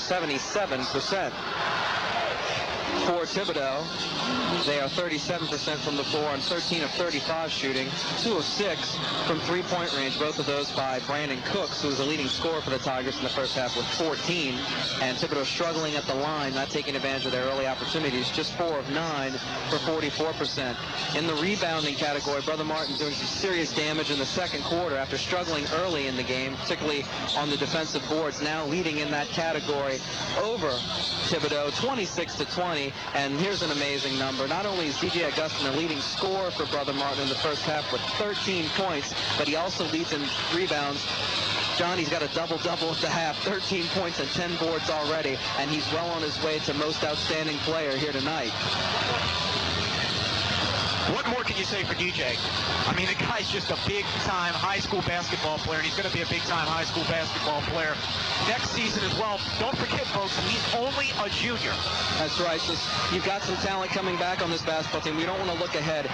77%. For Thibodaux, they are 37% from the floor and 13 of 35 shooting, 2 of 6 from three-point range, both of those by Brandon Cooks, who was the leading scorer for the Tigers in the first half with 14. And Thibodaux struggling at the line, not taking advantage of their early opportunities, just 4 of 9 for 44%. In the rebounding category, Brother Martin doing some serious damage in the second quarter after struggling early in the game, particularly on the defensive boards, now leading in that category over Thibodaux, 26-20. And here's an amazing number. Not only is DJ Augustin the leading scorer for Brother Martin in the first half with 13 points, but he also leads in rebounds. Johnny's got a double-double at the half, 13 points and 10 boards already, and he's well on his way to most outstanding player here tonight. What more can you say for DJ? I mean, the guy's just a big-time high school basketball player, and he's going to be a big-time high school basketball player next season as well. Don't forget, folks, he's only a junior. That's right. So you've got some talent coming back on this basketball team. We don't want to look ahead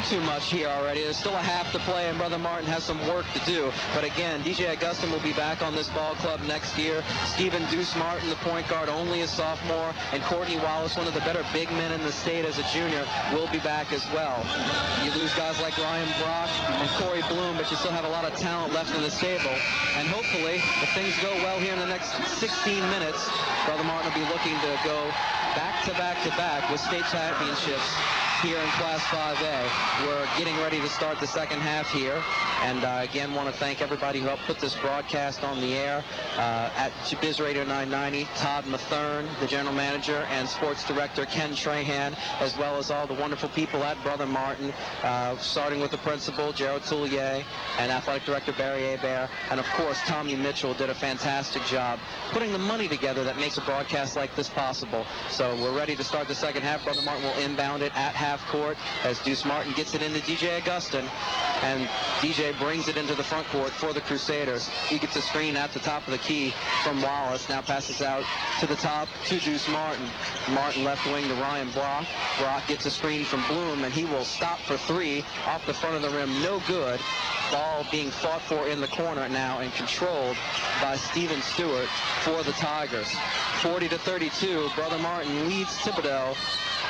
too much here already. There's still a half to play, and Brother Martin has some work to do. But again, DJ Augustin will be back on this ball club next year. Stephen Deuce Martin, the point guard, only a sophomore, and Courtney Wallace, one of the better big men in the state as a junior, will be back as well. You lose guys like Ryan Brock and Corey Bloom, but you still have a lot of talent left in the stable. And hopefully, if things go well here in the next 16 minutes, Brother Martin will be looking to go back-to-back with state championships here in Class 5A. We're getting ready to start the second half here, and again want to thank everybody who helped put this broadcast on the air at Biz Radio 990, Todd Mathern, the general manager, and sports director Ken Trahan, as well as all the wonderful people at Brother Martin, starting with the principal, Gerald Toulier, and athletic director Barry Hebert, and of course Tommy Mitchell did a fantastic job putting the money together that makes a broadcast like this possible. So we're ready to start the second half. Brother Martin will inbound it at half court as Deuce Martin gets it into DJ Augustin, and DJ brings it into the front court for the Crusaders. He gets a screen at the top of the key from Wallace, now passes out to the top to Deuce Martin. Martin left wing to Ryan Brock. Brock gets a screen from Bloom, and he will stop for three off the front of the rim. No good. Ball being fought for in the corner now and controlled by Steven Stewart for the Tigers. 40-32, Brother Martin leads Thibodaux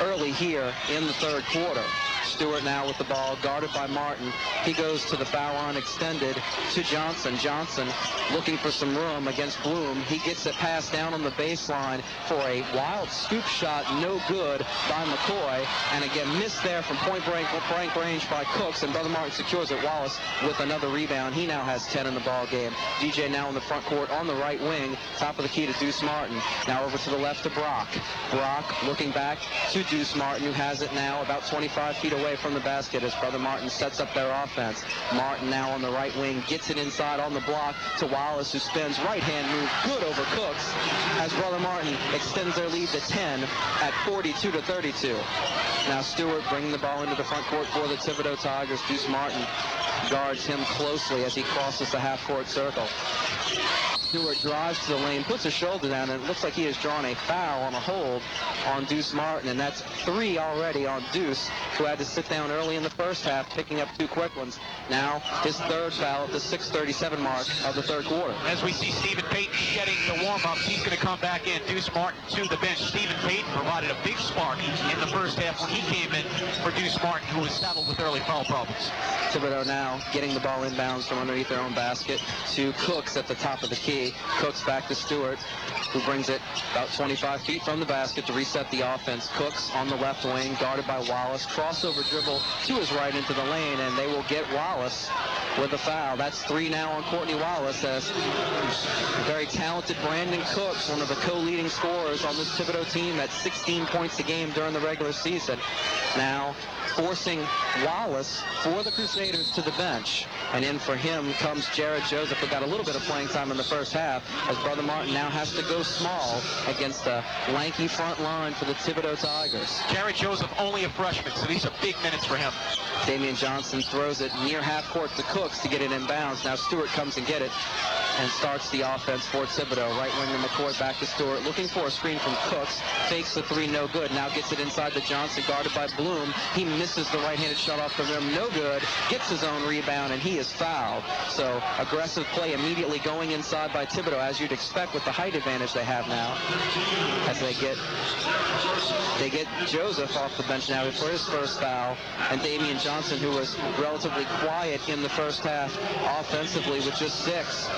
early here in the third quarter. Stewart now with the ball, guarded by Martin. He goes to the foul line, extended to Johnson. Johnson looking for some room against Bloom. He gets it passed down on the baseline for a wild scoop shot, no good by McCoy. And again, missed there from point blank range by Cooks, and Brother Martin secures it. Wallace with another rebound. He now has 10 in the ball game. DJ now in the front court on the right wing, top of the key to Deuce Martin. Now over to the left to Brock. Brock looking back to Deuce Martin, who has it now about 25 feet away from the basket as Brother Martin sets up their offense. Martin now on the right wing, gets it inside on the block to Wallace, who spins right-hand move, good over Cooks, as Brother Martin extends their lead to 10 at 42-32. Now Stewart bringing the ball into the front court for the Thibodaux Tigers. Deuce Martin guards him closely as he crosses the half-court circle. Stewart drives to the lane, puts his shoulder down, and it looks like he has drawn a foul on a hold on Deuce Martin, and that's 3 already on Deuce, who had to sit down early in the first half, picking up 2 quick ones. Now his third foul at the 6:37 mark of the third quarter. As we see Stephen Payton shedding the warm-ups, he's going to come back in. Deuce Martin to the bench. Stephen Payton provided a big spark in the first half when he came in for Deuce Martin, who was saddled with early foul problems. Thibodaux now getting the ball inbounds from underneath their own basket to Cooks at the top of the key. Cooks back to Stewart, who brings it about 25 feet from the basket to reset the offense. Cooks on the left wing, guarded by Wallace. Crossover dribble to his right into the lane, and they will get Wallace with a foul. That's 3 now on Courtney Wallace, as very talented Brandon Cooks, one of the co-leading scorers on this Thibodaux team, at 16 points a game during the regular season. Now forcing Wallace for the Crusaders to the bench. And in for him comes Jared Joseph, who got a little bit of playing time in the first half, as Brother Martin now has to go small against a lanky front line for the Thibodaux Tigers. Jared Joseph only a freshman, so these are big minutes for him. Damian Johnson throws it near half court to Cooks to get it in bounds. Now Stewart comes and get it. and starts the offense for Thibodaux. Right winger McCoy back to Stewart, looking for a screen from Cooks. Fakes the three, no good. Now gets it inside to Johnson, guarded by Bloom. He misses the right-handed shot off the rim, no good. Gets his own rebound, and he is fouled. So aggressive play immediately going inside by Thibodaux, as you'd expect with the height advantage they have now. As they get Joseph off the bench now for his first foul, and Damian Johnson, who was relatively quiet in the first half offensively with just 6,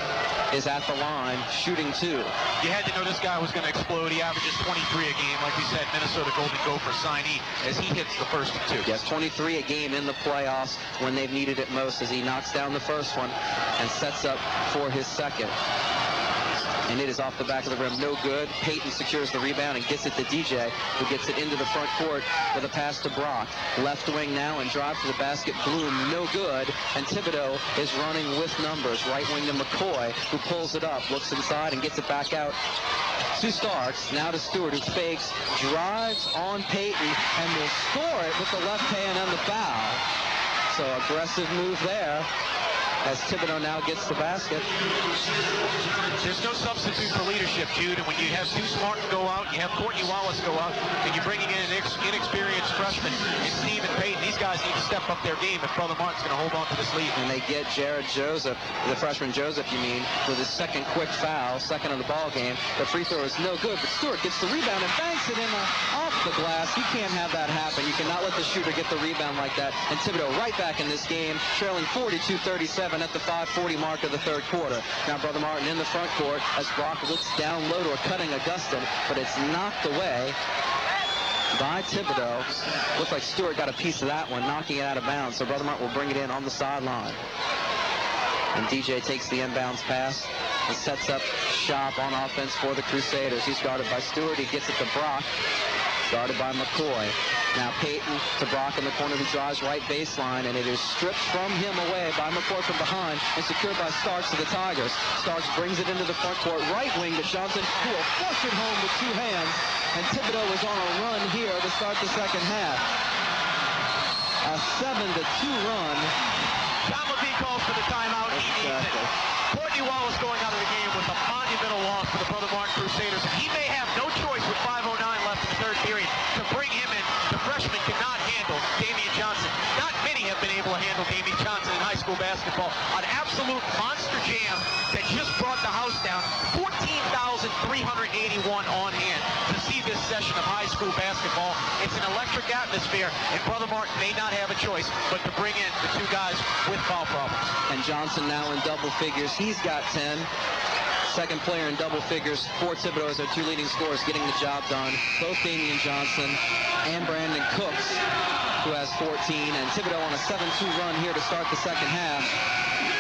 is at the line shooting 2. You had to know this guy was going to explode. He averages 23 a game, like we said, Minnesota Golden Gopher signee, as he hits the first 2. Yes, 23 a game in the playoffs when they've needed it most, as he knocks down the first one and sets up for his second. And it is off the back of the rim, no good. Payton secures the rebound and gets it to DJ, who gets it into the front court with a pass to Brock. Left wing now and drive to the basket. Bloom, no good. And Thibodaux is running with numbers. Right wing to McCoy, who pulls it up, looks inside and gets it back out to Starks. Now to Stewart, who fakes, drives on Payton, and will score it with the left hand and the foul. So aggressive move there, as Thibodaux now gets the basket. There's no substitute for leadership, Jude, and when you have Deuce Martin go out, you have Courtney Wallace go out, and you're bringing in an inexperienced freshman in Stephen Payton, these guys need to step up their game if Brother Martin's going to hold on to this lead. And they get Jared Joseph, the freshman Joseph, you mean, with his second quick foul, second of the ball game. The free throw is no good, but Stewart gets the rebound and banks it in off the glass. You can't have that happen. You cannot let the shooter get the rebound like that. And Thibodaux right back in this game, trailing 42-37 at the 5:40 mark of the third quarter. Now Brother Martin in the front court as Brock looks down low to cutting Augustin, but it's knocked away by Thibodaux. Looks like Stewart got a piece of that one, knocking it out of bounds. So Brother Martin will bring it in on the sideline. And DJ takes the inbounds pass and sets up shop on offense for the Crusaders. He's guarded by Stewart. He gets it to Brock, guarded by McCoy. Now Payton to Brock in the corner, who drives right baseline, and it is stripped from him away by McCoy from behind and secured by Starks to the Tigers. Starks brings it into the front court, right wing to Johnson, who will flush it home with 2 hands, and Thibodaux is on a run here to start the second half. A 7-2 run. John Levine calls for the timeout. He needs it. Courtney Wallace going out of the game with a monumental loss for the Brother Martin Crusaders. He may have no choice with 5:09 left in the third period to bring him in. The freshman cannot handle Damian Johnson. Not many have been able to handle Damian Johnson in high school basketball. An absolute monster jam that just brought the house down. 14,381 on hand to see this session of high school basketball. It's an electric atmosphere, and Brother Martin may not have a choice but to bring in the 2 guys with foul problems. And Johnson now in double figures. He's got 10. Second player in double figures for Thibodaux as their 2 leading scorers, getting the job done. Both Damian Johnson and Brandon Cooks, who has 14. And Thibodaux on a 7-2 run here to start the second half,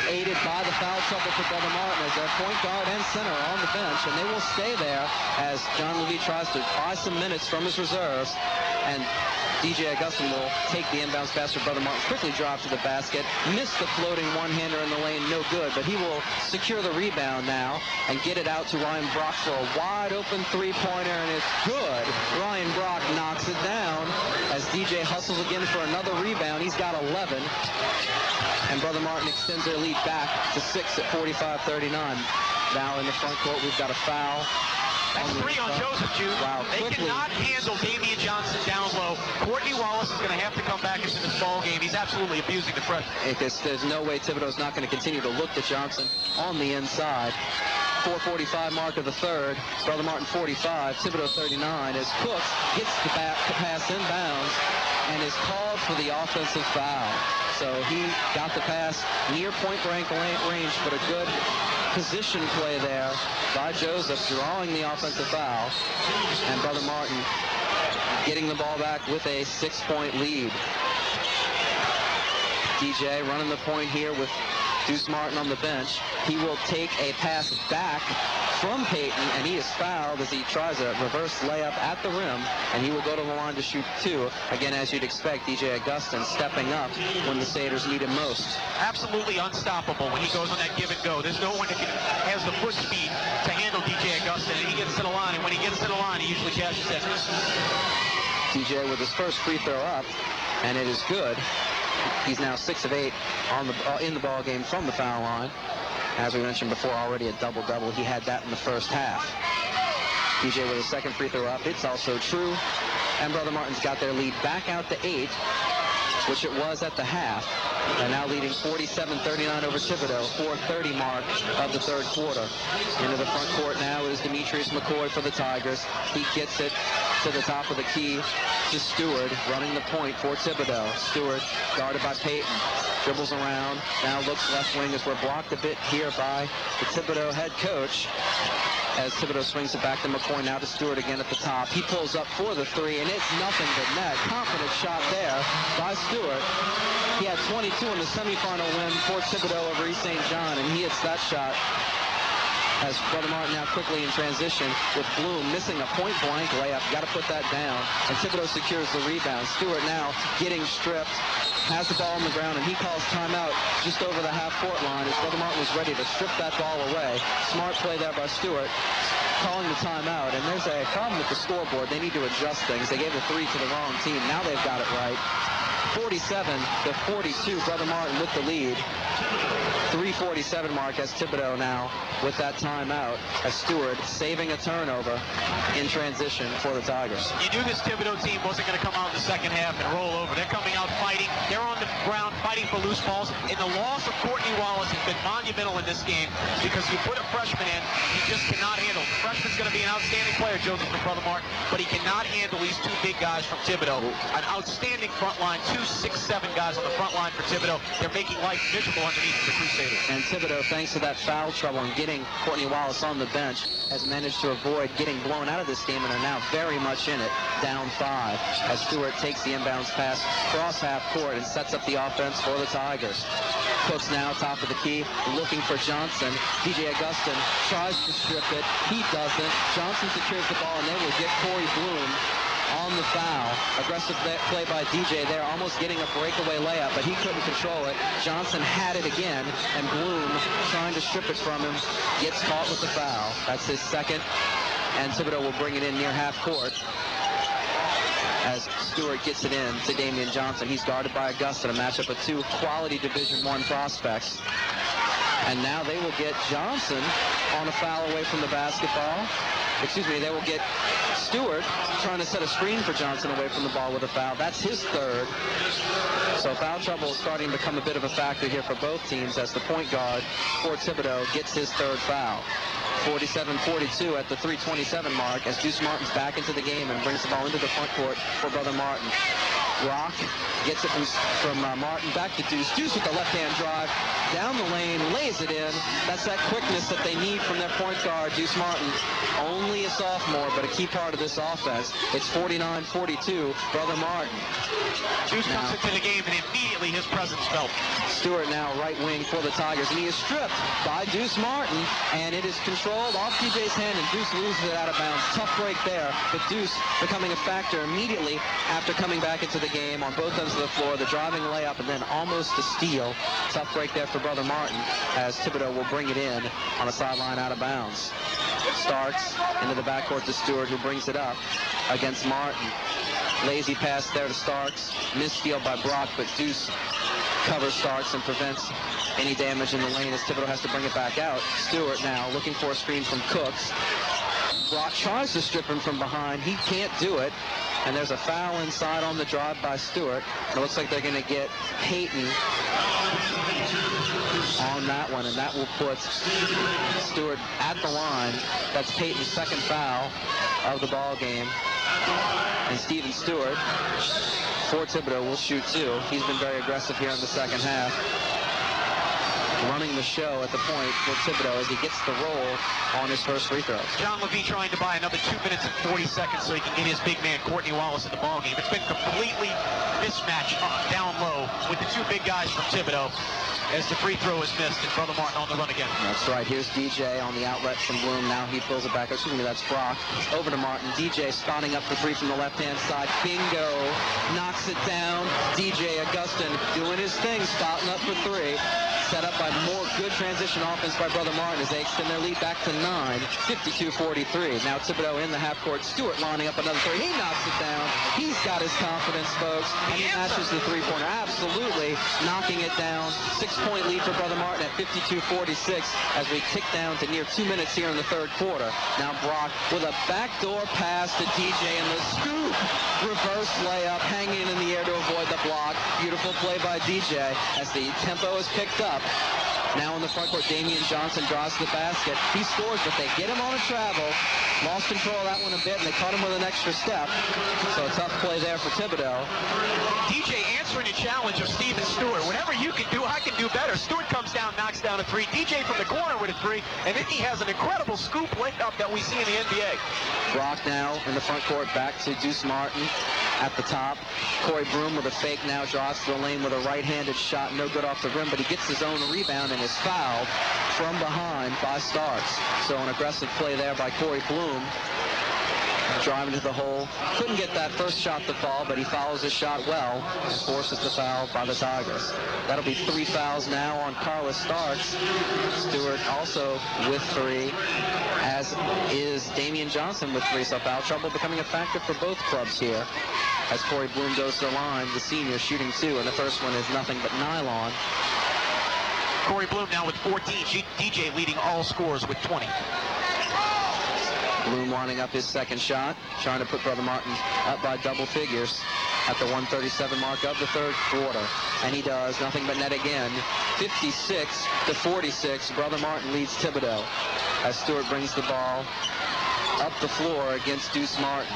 aided by the foul trouble for Brother Martin as their point guard and center are on the bench, and they will stay there as John Levine tries to buy some minutes from his reserves. And DJ Augustin will take the inbounds pass for Brother Martin, quickly drive to the basket, missed the floating one-hander in the lane, no good, but he will secure the rebound now and get it out to Ryan Brock for a wide-open three-pointer, and it's good. Ryan Brock knocks it down as DJ hustles again for another rebound. He's got 11, and Brother Martin extends their lead back to 6 at 45-39. Now in the front court, we've got a foul. That's 3 on Joseph, Jude. Wow, they cannot handle Damian Johnson down low. Courtney Wallace is going to have to come back into this ball game. He's absolutely abusing the freshman. There's no way Thibodaux's not going to continue to look to Johnson on the inside. 4:45 mark of the third. Brother Martin 45, Thibodaux 39 as Cooks gets the pass inbounds and is called for the offensive foul. So he got the pass near point-blank range, but a good position play there by Joseph, drawing the offensive foul, and Brother Martin getting the ball back with a 6-point lead. DJ running the point here with Deuce Martin on the bench. He will take a pass back from Payton, and he is fouled as he tries a reverse layup at the rim, and he will go to the line to shoot 2. Again, as you'd expect, DJ Augustin stepping up when the Crusaders need him most. Absolutely unstoppable when he goes on that give and go. There's no one that has the foot speed to handle DJ Augustin, and he gets to the line, and when he gets to the line, he usually cashes that. DJ with his first free throw up, and it is good. He's now 6 of 8 in the ball game from the foul line. As we mentioned before, already a double-double. He had that in the first half. DJ with his second free throw up. It's also true. And Brother Martin's got their lead back out to 8, which it was at the half. And now leading 47-39 over Thibodaux, 4:30 mark of the third quarter. Into the front court now is Demetrius McCoy for the Tigers. He gets it to the top of the key to Stewart, running the point for Thibodaux. Stewart guarded by Payton. Dribbles around, now looks left wing as we're blocked a bit here by the Thibodaux head coach. As Thibodaux swings it back to McCoy, now to Stewart again at the top. He pulls up for the 3, and it's nothing but net. Confident shot there by Stewart. He had 22 in the semifinal win for Thibodaux over East St. John, and he hits that shot. As Brother Martin now quickly in transition with Bloom missing a point-blank layup. Got to put that down. And Thibodaux secures the rebound. Stewart now getting stripped. Has the ball on the ground, and he calls timeout just over the half-court line as Brother Martin was ready to strip that ball away. Smart play there by Stewart, calling the timeout. And there's a problem with the scoreboard. They need to adjust things. They gave the 3 to the wrong team. Now they've got it right. 47-42, Brother Martin with the lead. 3:47 mark as Thibodaux now with that timeout as Stewart saving a turnover in transition for the Tigers. You knew this Thibodaux team wasn't going to come out in the second half and roll over. They're coming out fighting. They're on the ground fighting for loose balls. And the loss of Courtney Wallace has been monumental in this game because you put a freshman in, he just cannot handle. The freshman's going to be an outstanding player, Joseph, for Brother Martin, but he cannot handle these 2 big guys from Thibodaux. An outstanding front line, 2 6'7" guys on the front line for Thibodaux. They're making life miserable underneath the Crusaders. And Thibodaux, thanks to that foul trouble and getting Courtney Wallace on the bench, has managed to avoid getting blown out of this game and are now very much in it, down 5, as Stewart takes the inbounds pass cross half court and sets up the offense for the Tigers. Cooks now top of the key, looking for Johnson. DJ Augustin tries to strip it. He doesn't. Johnson secures the ball, and they will get Corey Bloom on the foul. Aggressive play by DJ there, almost getting a breakaway layup, but he couldn't control it. Johnson had it again, and Bloom, trying to strip it from him, gets caught with the foul. That's his second, and Thibodaux will bring it in near half court as Stewart gets it in to Damian Johnson. He's guarded by Augustin, a matchup of 2 quality Division I prospects. And now they will get Johnson on a foul away from the basketball. Excuse me, they will get Stewart trying to set a screen for Johnson away from the ball with a foul. That's his third. So foul trouble is starting to become a bit of a factor here for both teams as the point guard for Thibodaux gets his third foul. 47-42 at the 3:27 mark as Deuce Martin's back into the game and brings the ball into the front court for Brother Martin. Rock gets it from Martin back to Deuce. Deuce with the left-hand drive down the lane, lays it in. That's that quickness that they need from their point guard, Deuce Martin. Only a sophomore, but a key part of this offense. It's 49-42, Brother Martin. Deuce comes into the game, and immediately his presence felt. Stewart now right wing for the Tigers, and he is stripped by Deuce Martin, and it is controlled off DJ's hand, and Deuce loses it out of bounds. Tough break there, but Deuce becoming a factor immediately after coming back into the game on both ends of the floor. The driving layup and then almost a steal. Tough break there for Brother Martin as Thibodaux will bring it in on a sideline out of bounds. Starks into the backcourt to Stewart, who brings it up against Martin. Lazy pass there to Starks. Missteal by Brock, but Deuce covers Starks and prevents any damage in the lane as Thibodaux has to bring it back out. Stewart now looking for a screen from Cooks. Brock tries to strip him from behind. He can't do it. And there's a foul inside on the drive by Stewart. It looks like they're going to get Payton on that one, and that will put Stewart at the line. That's Payton's second foul of the ball game. And Steven Stewart for Thibodaux will shoot 2. He's been very aggressive here in the second half, running the show at the point for Thibodaux as he gets the roll on his first free throw. John Levy trying to buy another 2 minutes and 40 seconds so he can get his big man Courtney Wallace in the ballgame. It's been completely mismatched down low with the 2 big guys from Thibodaux as the free throw is missed and Brother Martin on the run again. That's right. Here's DJ on the outlet from Bloom. Now he pulls it back. Excuse me, that's Brock. Over to Martin. DJ spotting up for 3 from the left-hand side. Bingo. Knocks it down. DJ Augustin doing his thing, spotting up for 3. Set up by more good transition offense by Brother Martin as they extend their lead back to 9, 52-43. Now Thibodaux in the half court. Stewart lining up another three. He knocks it down. He's got his confidence, folks. And he matches the three-pointer. Absolutely knocking it down. 6-point lead for Brother Martin at 52-46 as we tick down to near 2 minutes here in the third quarter. Now Brock with a backdoor pass to DJ and the scoop. Reverse layup, hanging in the air to avoid the block. Beautiful play by DJ as the tempo is picked up. Now in the front court, Damian Johnson draws the basket. He scores, but they get him on a travel. Lost control of that one a bit, and they caught him with an extra step. So a tough play there for Thibodaux. DJ answering the challenge of Steven Stewart. Whatever you can do, I can do better. Stewart comes down, knocks down a three. DJ from the corner with a three, and then he has an incredible scoop layup that we see in the NBA. Brock now in the front court, back to Deuce Martin at the top. Corey Broom with a fake now draws to the lane with a right-handed shot, no good off the rim, but he gets his own rebound and is fouled from behind by Starks. So an aggressive play there by Corey Bloom. Driving to the hole. Couldn't get that first shot to fall, but he follows his shot well and forces the foul by the Tigers. That'll be 3 fouls now on Carlos Starks. Stewart also with 3, as is Damian Johnson with 3. So foul trouble becoming a factor for both clubs here. As Corey Bloom goes to the line, the senior shooting 2, and the first one is nothing but nylon. Corey Bloom now with 14. DJ leading all scorers with 20. Bloom lining up his second shot, trying to put Brother Martin up by double figures at the 1:37 mark of the third quarter. And he does, nothing but net again. 56-46, Brother Martin leads Thibodaux as Stewart brings the ball up the floor against Deuce Martin.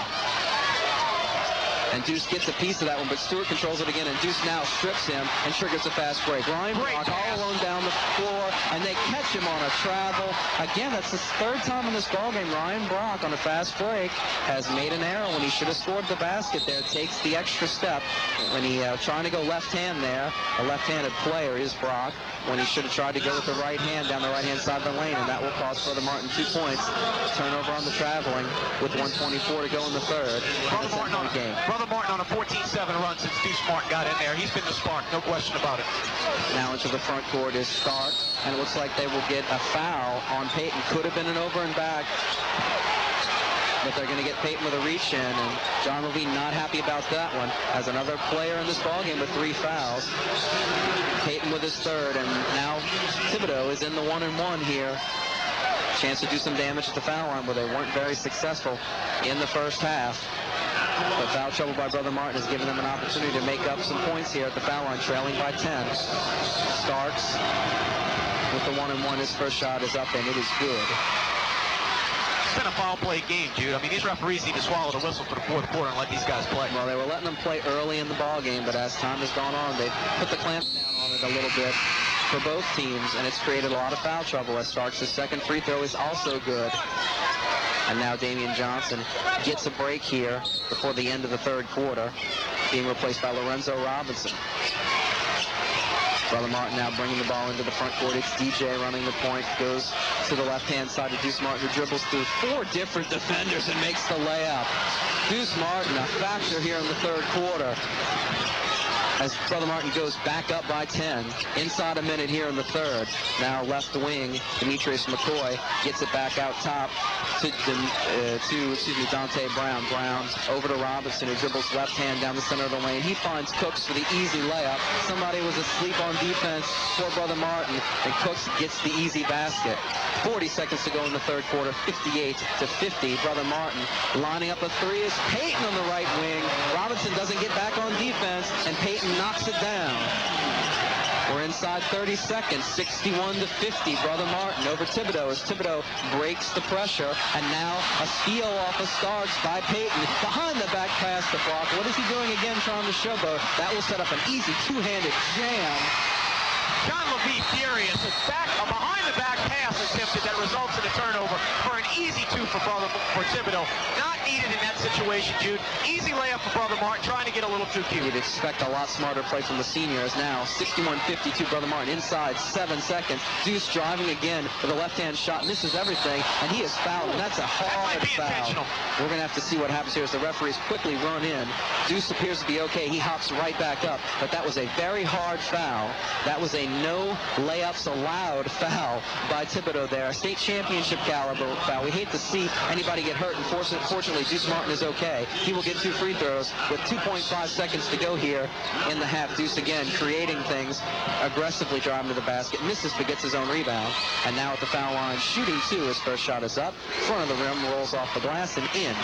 And Deuce gets a piece of that one, but Stewart controls it again, and Deuce now strips him and triggers a fast break. Ryan Brock all alone down the floor, and they catch him on a travel. Again, that's the third time in this ballgame. Ryan Brock on a fast break has made an error when he should have scored the basket there. Takes the extra step when he trying to go left hand there. A left-handed player is Brock, when he should have tried to go with the right hand down the right-hand side of the lane, and that will cost Brother Martin 2 points. Turnover on the traveling with 1:24 to go in the third. Brother Martin on a 14-7 run since Deuce Martin got in there. He's been the spark, no question about it. Now into the front court is Stark, and it looks like they will get a foul on Payton. Could have been an over and back, but they're going to get Payton with a reach in, and John Levine not happy about that one, as another player in this ballgame with 3 fouls. Payton with his third, and now Thibodaux is in the 1-and-1 here. Chance to do some damage at the foul line, but they weren't very successful in the first half. But foul trouble by Brother Martin has given them an opportunity to make up some points here at the foul line, trailing by 10. Starks with the 1-and-1. His first shot is up, and it is good. It's been a foul play game, Jude. I mean, these referees need to swallow the whistle for the fourth quarter and let these guys play. Well, they were letting them play early in the ball game, but as time has gone on, they've put the clamps down on it a little bit for both teams, and it's created a lot of foul trouble as Starks' second free throw is also good. And now Damian Johnson gets a break here before the end of the third quarter, being replaced by Lorenzo Robinson. Brother Martin now bringing the ball into the front court. It's DJ running the point, goes to the left-hand side to Deuce Martin, who dribbles through 4 different defenders and makes the layup. Deuce Martin, a factor here in the third quarter, as Brother Martin goes back up by 10. Inside a minute here in the third. Now left wing, Demetrius McCoy gets it back out top to Dante Brown. Brown over to Robinson, who dribbles left hand down the center of the lane. He finds Cooks for the easy layup. Somebody was asleep on defense for Brother Martin, and Cooks gets the easy basket. 40 seconds to go in the third quarter, 58-50. Brother Martin lining up a three is Payton on the right wing. Robinson doesn't get back on defense, and Payton knocks it down. We're inside 30 seconds, 61-50. Brother Martin over Thibodaux as Thibodaux breaks the pressure, and now a steal off of Starks by Payton. Behind the back pass to Brock. What is he doing again, trying to showboat? That will set up an easy two-handed jam. John Levine furious. A behind the back pass attempted that results in a turnover for an easy 2 for Thibodaux. Not needed in that situation, Jude. Easy layup for Brother Martin, trying to get a little too cute. You'd expect a lot smarter play from the seniors. Now 61-52, Brother Martin inside 7 seconds. Deuce driving again with a left-hand shot, misses everything, and he is fouled, and that's a hard foul. We're going to have to see what happens here as the referees quickly run in. Deuce appears to be okay. He hops right back up, but that was a very hard foul. That was a no layups allowed foul by Thibodaux there. A state championship caliber foul. We hate to see anybody get hurt, and fortunately, Deuce Martin is okay. He will get 2 free throws with 2.5 seconds to go here in the half. Deuce again creating things, aggressively driving to the basket, misses but gets his own rebound. And now at the foul line, shooting 2. His first shot is up, front of the rim, rolls off the glass and in.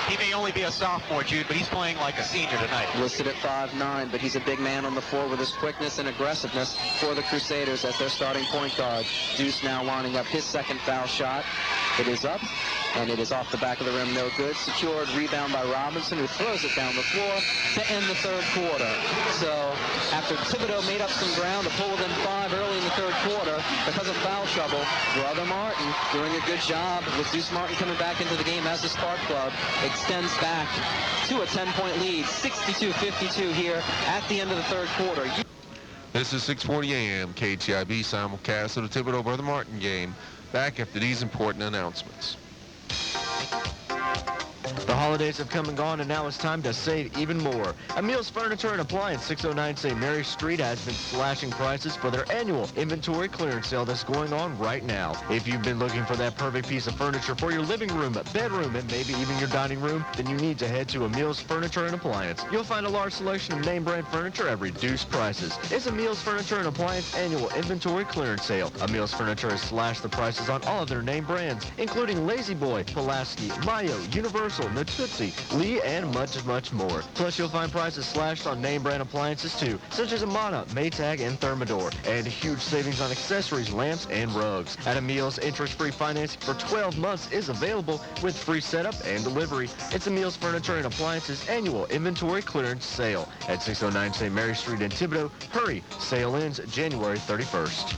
He may only be a sophomore, Jude, but he's playing like a senior tonight. Listed at 5'9", but he's a big man on the floor with his quickness and aggressiveness for the Crusaders as their starting point guard. Deuce now lining up his second foul shot. It is up, and it is off the back of the rim, no good. Secured rebound by Robinson, who throws it down the floor to end the third quarter. So after Thibodaux made up some ground to pull within 5 early in the third quarter because of foul trouble, Brother Martin doing a good job with Deuce Martin coming back into the game as the Spark Club extends back to a 10-point lead, 62-52 here at the end of the third quarter. This is 6:40 a.m. KTIB simulcast of the Thibodaux Brother Martin game. Back after these important announcements. The holidays have come and gone, and now it's time to save even more. Emil's Furniture and Appliance, 609 St. Mary Street, has been slashing prices for their annual inventory clearance sale that's going on right now. If you've been looking for that perfect piece of furniture for your living room, bedroom, and maybe even your dining room, then you need to head to Emil's Furniture and Appliance. You'll find a large selection of name brand furniture at reduced prices. It's Emil's Furniture and Appliance annual inventory clearance sale. Emil's Furniture has slashed the prices on all of their name brands, including Lazy Boy, Pulaski, Mayo, Universal, Natuzzi, Lee, and much, much more. Plus, you'll find prices slashed on name brand appliances too, such as Amana, Maytag, and Thermador, and huge savings on accessories, lamps, and rugs. At Emil's, interest-free financing for 12 months is available with free setup and delivery. It's Emil's Furniture and Appliances annual inventory clearance sale at 609 St. Mary Street in Thibodaux. Hurry, sale ends January 31st.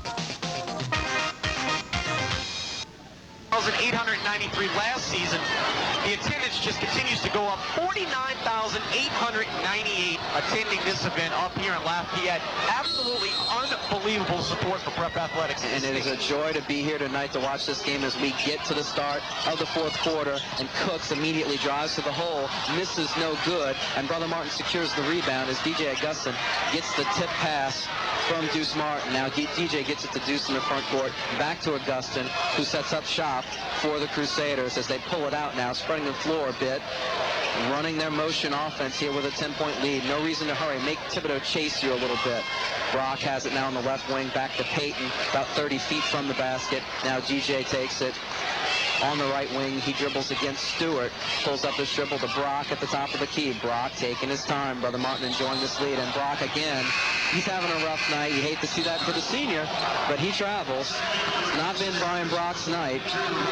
893 last season. The attendance just continues to go up. 49,898 attending this event up here in Lafayette. Absolutely unbelievable support for prep athletics. And it is a joy to be here tonight to watch this game as we get to the start of the fourth quarter, and Cooks immediately drives to the hole, misses no good, and Brother Martin secures the rebound as DJ Augustin gets the tip pass from Deuce Martin. Now DJ gets it to Deuce in the front court, back to Augustin, who sets up shop for the Crusaders as they pull it out now, spreading the floor a bit, running their motion offense here with a 10-point lead. No reason to hurry. Make Thibodaux chase you a little bit. Brock has it now on the left wing, back to Payton, about 30 feet from the basket. Now DJ takes it on the right wing. He dribbles against Stewart, pulls up his dribble to Brock at the top of the key. Brock taking his time. Brother Martin enjoying this lead, and Brock again, he's having a rough night. You hate to see that for the senior, but he travels. It's not been Brian Brock's night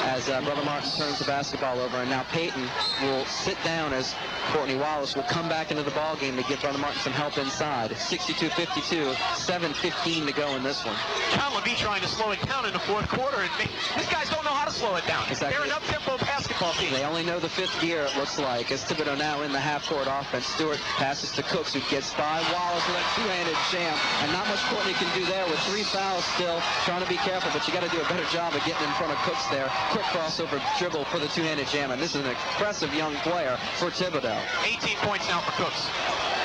as Brother Martin turns the basketball over, and now Payton will sit down as Courtney Wallace will come back into the ball game to give Brother Martin some help inside. 62-52, 7:15 to go in this one. John Levy trying to slow it down in the fourth quarter, and these guys don't know how to slow it down. Exactly. They're an up-tempo basketball team. They only know the fifth gear, it looks like, as Thibodaux now in the half-court offense. Stewart passes to Cooks, who gets by Wallace with a two-handed jam, and not much Courtney can do there with 3 fouls still. Trying to be careful, but you got to do a better job of getting in front of Cooks there. Quick crossover dribble for the two-handed jam, and this is an impressive young player for Thibodaux. 18 points now for Cooks.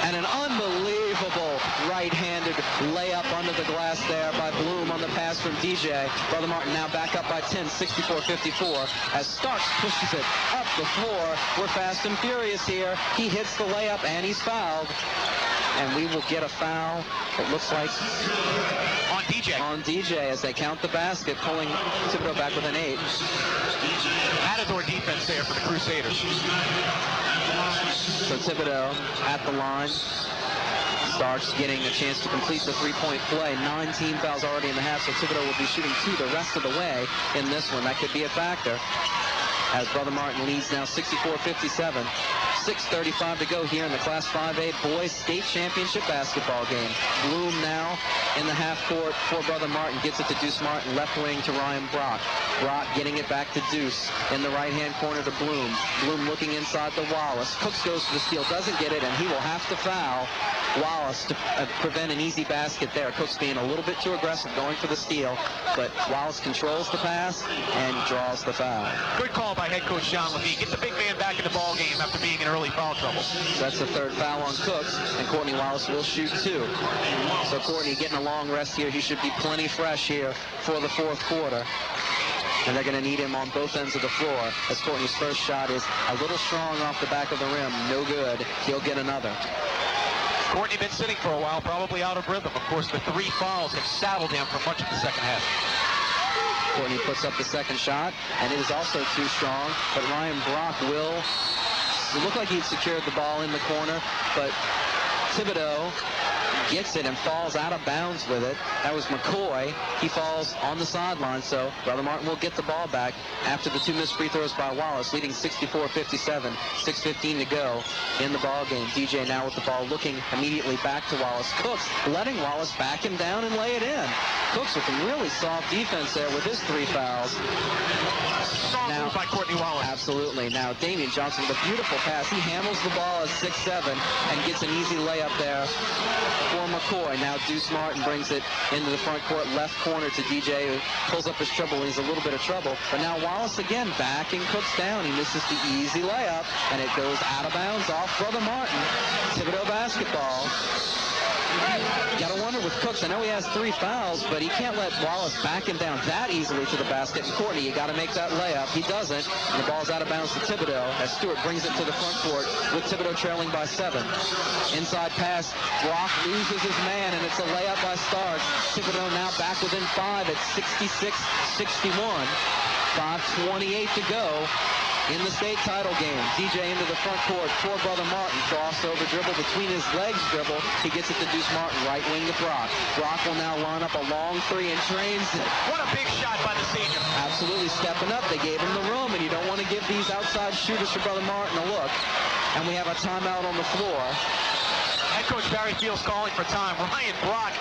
And an unbelievable right-handed layup under the glass there by Bloom on the pass from DJ. Brother Martin now back up by 10, 64-54, as Starks pushes it up the floor. We're fast and furious here. He hits the layup, and he's fouled. And we will get a foul, it looks like, on DJ. On DJ as they count the basket, pulling Thibodaux back with an 8. Matador defense there for the Crusaders. So Thibodaux at the line. Starks getting a chance to complete the three-point play. 9 team fouls already in the half, so Thibodaux will be shooting 2 the rest of the way in this one. That could be a factor, as Brother Martin leads now 64-57. 6:35 to go here in the Class 5A Boys State Championship basketball game. Bloom now in the half court for Brother Martin. Gets it to Deuce Martin, left wing to Ryan Brock. Brock getting it back to Deuce in the right-hand corner to Bloom. Bloom looking inside to Wallace. Cooks goes for the steal, doesn't get it, and he will have to foul Wallace to prevent an easy basket there. Cooks being a little bit too aggressive, going for the steal, but Wallace controls the pass and draws the foul. Good call by head coach John Levy. Get the big man back in the ball game after being in a early foul trouble. So that's the third foul on Cooks, and Courtney Wallace will shoot 2. So Courtney getting a long rest here. He should be plenty fresh here for the fourth quarter. And they're going to need him on both ends of the floor, as Courtney's first shot is a little strong off the back of the rim. No good. He'll get another. Courtney been sitting for a while, probably out of rhythm. Of course, the 3 fouls have saddled him for much of the second half. Courtney puts up the second shot, and it is also too strong. But Ryan Brock will. It looked like he'd secured the ball in the corner, but Thibodaux gets it and falls out of bounds with it. That was McCoy. He falls on the sideline, so Brother Martin will get the ball back after the 2 missed free throws by Wallace, leading 64-57, 6:15 to go in the ball game. DJ now with the ball, looking immediately back to Wallace. Cooks letting Wallace back him down and lay it in. Cooks with a really soft defense there with his 3 fouls. Strong move by Courtney Wallace. Absolutely. Now Damian Johnson with a beautiful pass. He handles the ball at 6'7" and gets an easy layup there for McCoy. Now Deuce Martin brings it into the front court, left corner to DJ, who pulls up his trouble when he's a little bit of trouble. But now Wallace again backing Cooks down. He misses the easy layup, and it goes out of bounds off Brother Martin. Thibodaux basketball. You gotta wonder with Cooks, I know he has 3 fouls, but he can't let Wallace back him down that easily to the basket. And Courtney, you gotta make that layup. He doesn't, and the ball's out of bounds to Thibodaux as Stewart brings it to the front court with Thibodaux trailing by 7. Inside pass, Brock loses his man, and it's a layup by Starks. Thibodaux now back within 5 at 66-61. 5:28 to go in the state title game. DJ into the front court for Brother Martin. Crossover dribble between his legs dribble. He gets it to Deuce Martin, right wing to Brock. Brock will now line up a long 3 and trains it. What a big shot by the senior. Absolutely stepping up. They gave him the room, and you don't want to give these outside shooters for Brother Martin a look. And we have a timeout on the floor. Head coach Barry Fields calling for time. Ryan Brock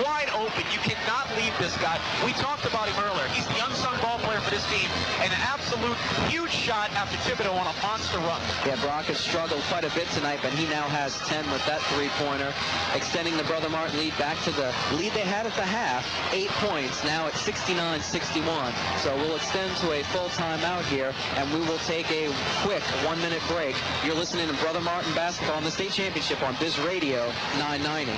wide open. You cannot leave this guy. We talked about him earlier. He's the unsung ball player for this team. An absolute huge shot after Thibodaux on a monster run. Yeah, Brock has struggled quite a bit tonight, but he now has 10 with that 3-pointer, extending the Brother Martin lead back to the lead they had at the half. 8 points, now at 69-61. So we'll extend to a full timeout here, and we will take a quick 1-minute break. You're listening to Brother Martin basketball on the state championship on Biz Radio 990.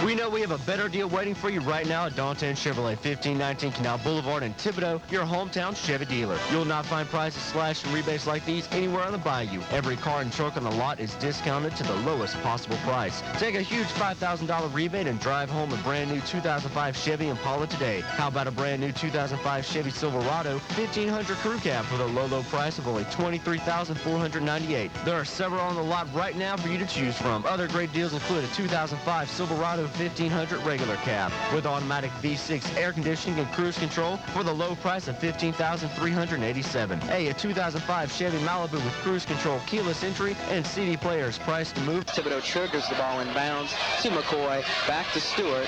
We know we have a better deal waiting for you right now at Danton Chevrolet, 1519 Canal Boulevard in Thibodaux, your hometown Chevy dealer. You'll not find prices slashed and rebates like these anywhere on the bayou. Every car and truck on the lot is discounted to the lowest possible price. Take a huge $5,000 rebate and drive home a brand new 2005 Chevy Impala today. How about a brand new 2005 Chevy Silverado 1500 Crew Cab for the low price of only $23,498. There are several on the lot right now for you to choose from. Other great deals include a 2005 Silverado 1500 regular cab with automatic V6 air conditioning and cruise control for the low price of $15,387. A 2005 Chevy Malibu with cruise control, keyless entry, and CD players priced to move. Thibodaux triggers the ball in bounds to McCoy, back to Stewart,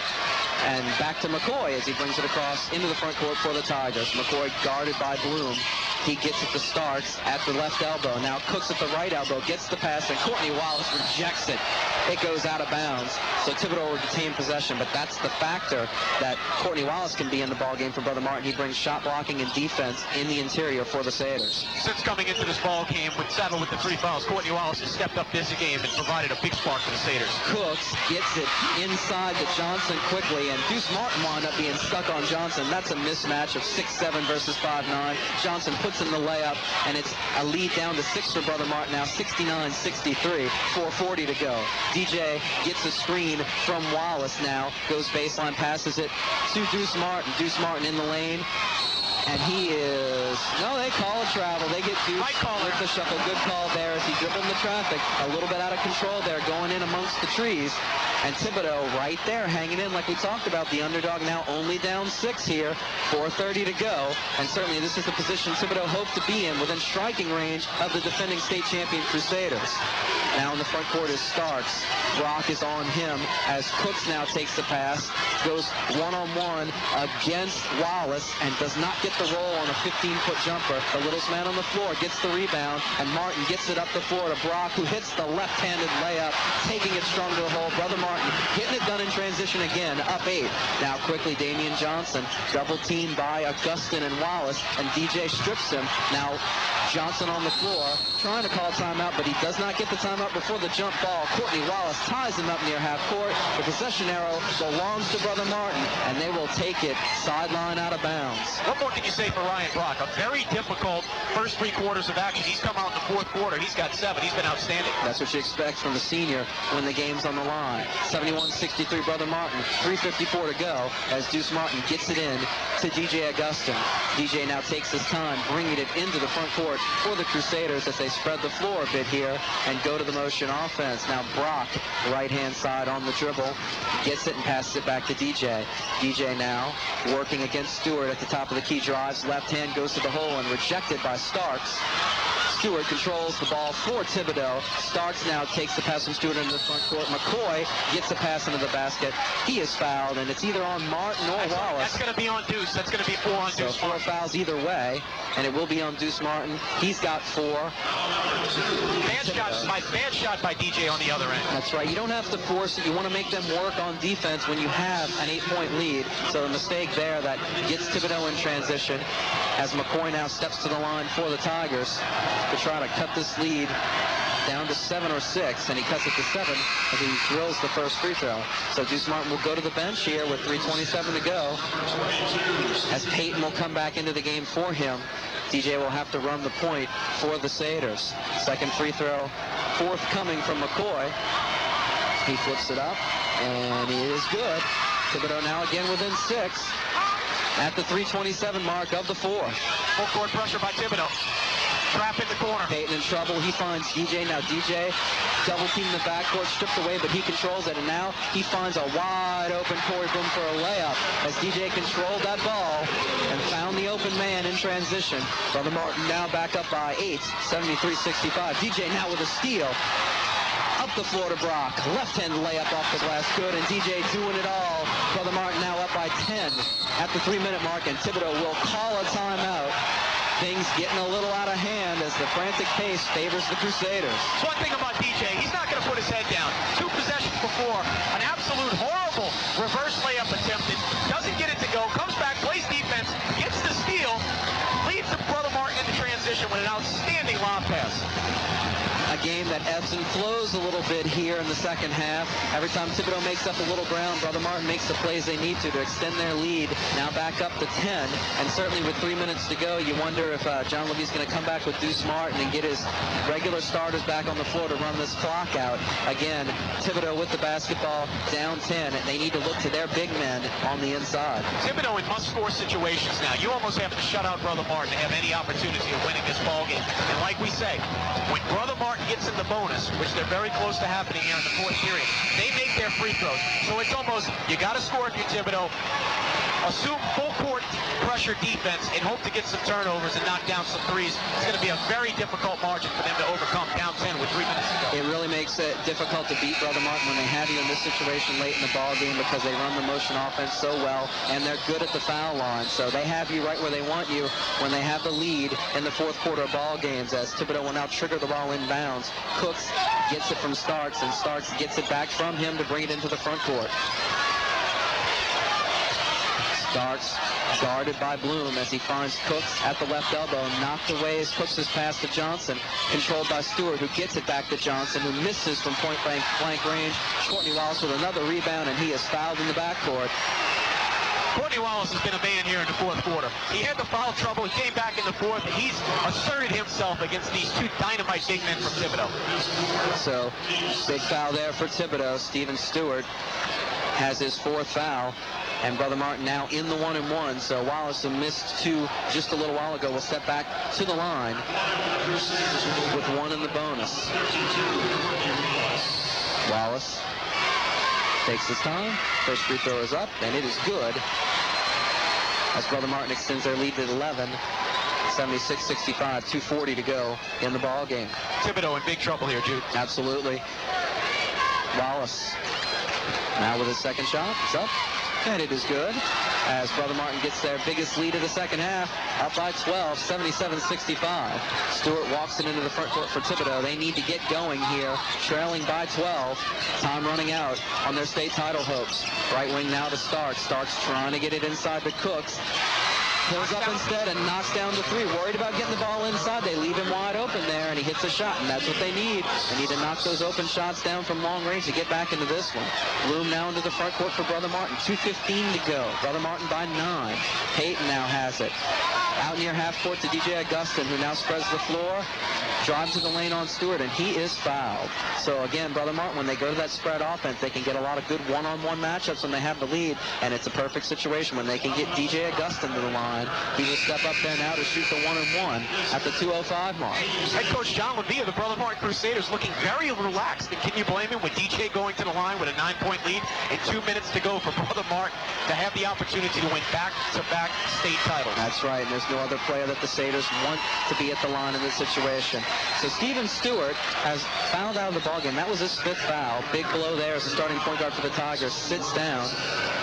and back to McCoy as he brings it across into the front court for the Tigers. McCoy guarded by Bloom. He gets it to Starks at the left elbow. Now Cooks at the right elbow, gets the pass, and Courtney Wallace rejects it. It goes out of bounds. So Thibodaux will retain possession, but that's the factor that Courtney Wallace can be in the ballgame for Brother Martin. He brings shot blocking and defense in the interior for the Satyrs. Since coming into this ball game with 7 with the 3 fouls, Courtney Wallace has stepped up this game and provided a big spark for the Satyrs. Cooks gets it inside to Johnson quickly, and Deuce Martin wound up being stuck on Johnson. That's a mismatch of 6'7" versus 5'9". Johnson puts in the layup, and it's a lead down to 6 for Brother Martin now, 69-63, 4:40 to go. DJ gets a screen from Wallace now, goes baseline, passes it to Deuce Martin. Deuce Martin in the lane. And he is, no, they call a travel. They get Deuce with the shuffle. Good call there as he dribbled in the traffic. A little bit out of control there, going in amongst the trees. And Thibodaux right there hanging in like we talked about. The underdog now only down 6 here. 4:30 to go. And certainly this is the position Thibodaux hoped to be in, within striking range of the defending state champion Crusaders. Now in the front court is Starks. Brock is on him as Cooks now takes the pass goes one-on-one against Wallace and does not get the roll on a 15-foot jumper. The littlest man on the floor gets the rebound, and Martin gets it up the floor to Brock, who hits the left-handed layup, taking it strong to the hole. Brother Martin getting it done in transition again, up 8. Now quickly, Damian Johnson, double teamed by Augustin and Wallace, and DJ strips him. Now Johnson on the floor, trying to call timeout, but he does not get the timeout before the jump ball. Courtney Wallace ties him up near half court. The possession arrow belongs to Brother Martin, and they will take it sideline out of bounds. What more can you say for Ryan Brock? A very difficult first 3 quarters of action. He's come out in the 4th quarter. He's got 7. He's been outstanding. That's what you expect from the senior when the game's on the line. 71-63 Brother Martin. 3:54 to go as Deuce Martin gets it in to DJ Augustin. DJ now takes his time, bringing it into the front court for the Crusaders as they spread the floor a bit here and go to the motion offense. Now Brock, right-hand side on the dribble, gets it and passes it back to DJ. DJ now working against Stewart at the top of the key, drives, left hand goes to the hole and rejected by Starks. Stewart controls the ball for Thibodaux. Starks now takes the pass from Stewart into the front court. McCoy gets a pass into the basket. He is fouled, and it's either on Martin or Wallace. That's going to be on Deuce. That's going to be 4 on Deuce. So 4 fouls either way, and it will be on Deuce Martin. He's got 4. Bad shot by DJ on the other end. That's right. You don't have to force it. You want to make them work on defense when you have an 8-point lead. So the mistake there that gets Thibodaux in transition as McCoy now steps to the line for the Tigers to try to cut this lead down to 7 or 6, and he cuts it to 7 as he drills the first free throw. So Deuce Martin will go to the bench here with 3:27 to go as Peyton will come back into the game for him. DJ will have to run the point for the Satyrs. Second free throw forthcoming from McCoy. He flips it up, and it is good. Thibodaux now again within 6 at the 3:27 mark of the 4th. Full court pressure by Thibodaux. Trap in the corner. Peyton in trouble. He finds DJ. Now DJ double team in the backcourt, stripped away, but he controls it. And now he finds a wide open Corey Boom for a layup as DJ controlled that ball and found the open man in transition. Brother Martin now back up by 8, 73-65. DJ now with a steal. Up the floor to Brock. Left-hand layup off the glass. Good. And DJ doing it all. Brother Martin now up by 10 at the 3-minute mark. And Thibodaux will call a timeout. Things getting a little out of hand as the frantic pace favors the Crusaders. One thing about DJ, he's not going to put his head down. 2 possessions before, an absolute horrible reverse layup attempted. Doesn't get it to go, comes back, plays defense, gets the steal, leads the Brother Martin into transition with an outstanding lob pass. A game that ebbs and flows a little bit here in the second half. Every time Thibodaux makes up a little ground, Brother Martin makes the plays they need to extend their lead. Now back up to 10, and certainly with 3 minutes to go, you wonder if John Levy's going to come back with Deuce Martin and get his regular starters back on the floor to run this clock out. Again, Thibodaux with the basketball, down 10, and they need to look to their big men on the inside. Thibodaux in must-score situations now. You almost have to shut out Brother Martin to have any opportunity of winning this ball game. And like we say, when Brother Martin gets in the bonus, which they're very close to happening here in the 4th period, they make their free throws. So it's almost, you got to score if you're Thibodaux. Assume full court pressure defense and hope to get some turnovers and knock down some threes. It's going to be a very difficult margin for them to overcome down 10 with 3 minutes to go. It really makes it difficult to beat Brother Martin when they have you in this situation late in the ball game because they run the motion offense so well and they're good at the foul line. So they have you right where they want you when they have the lead in the 4th quarter of ball games as Thibodaux will now trigger the ball inbounds. Cooks gets it from Starks and Starks gets it back from him to bring it into the front court. Starks guarded by Bloom as he finds Cooks at the left elbow. Knocked away as Cooks' pass to Johnson. Controlled by Stewart, who gets it back to Johnson, who misses from point-blank range. Courtney Wallace with another rebound, and he is fouled in the backcourt. Courtney Wallace has been a man here in the 4th quarter. He had the foul trouble. He came back in the 4th, and he's asserted himself against these 2 dynamite big men from Thibodaux. So, big foul there for Thibodaux. Steven Stewart has his 4th foul. And Brother Martin now in the 1-and-1. So Wallace, who missed 2 just a little while ago, will step back to the line with 1 in the bonus. Wallace takes his time. First free throw is up, and it is good. As Brother Martin extends their lead to 11. 76-65, 2:40 to go in the ball game. Thibodaux in big trouble here, Jude. Absolutely. Wallace now with his second shot. It's up. And it is good as Brother Martin gets their biggest lead of the second half, up by 12, 77-65. Stewart walks it into the front court for Thibodaux. They need to get going here, trailing by 12. Time running out on their state title hopes. Right wing now to Starks. Starks trying to get it inside to Cooks. Pulls up instead and knocks down the three. Worried about getting the ball inside. They leave him wide open there, and he hits a shot, and that's what they need. They need to knock those open shots down from long range to get back into this one. Bloom now into the front court for Brother Martin. 2:15 to go. Brother Martin by 9. Peyton now has it. Out near half court to DJ Augustin, who now spreads the floor. Drives to the lane on Stewart, and he is fouled. So again, Brother Martin, when they go to that spread offense, they can get a lot of good one-on-one matchups when they have the lead, and it's a perfect situation when they can get DJ Augustin to the line. He will step up there now to shoot the 1-and-1 at the 2:05 mark. Head coach John Levy of the Brother Martin Crusaders looking very relaxed. And can you blame him with DJ going to the line with a 9-point lead and 2 minutes to go for Brother Martin to have the opportunity to win back-to-back state titles? That's right, and there's no other player that the Crusaders want to be at the line in this situation. So Stephen Stewart has fouled out of the ballgame. That was his 5th foul. Big blow there as the starting point guard for the Tigers sits down,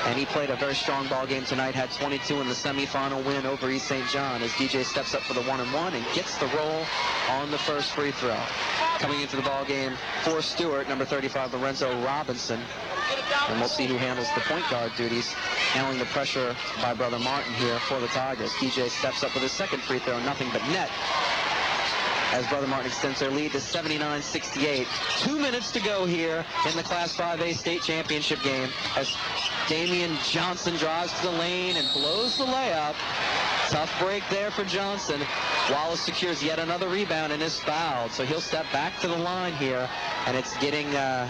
and he played a very strong ball game tonight. Had 22 in the semifinal win over East St. John as DJ steps up for the 1-and-1 and gets the roll on the first free throw. Coming into the ball game for Stewart, number 35, Lorenzo Robinson. And we'll see who handles the point guard duties, handling the pressure by Brother Martin here for the Tigers. DJ steps up with his second free throw, nothing but net, as Brother Martin extends their lead to 79-68. 2 minutes to go here in the Class 5A state championship game as Damian Johnson drives to the lane and blows the layup. Tough break there for Johnson. Wallace secures yet another rebound and is fouled, so he'll step back to the line here, and it's getting a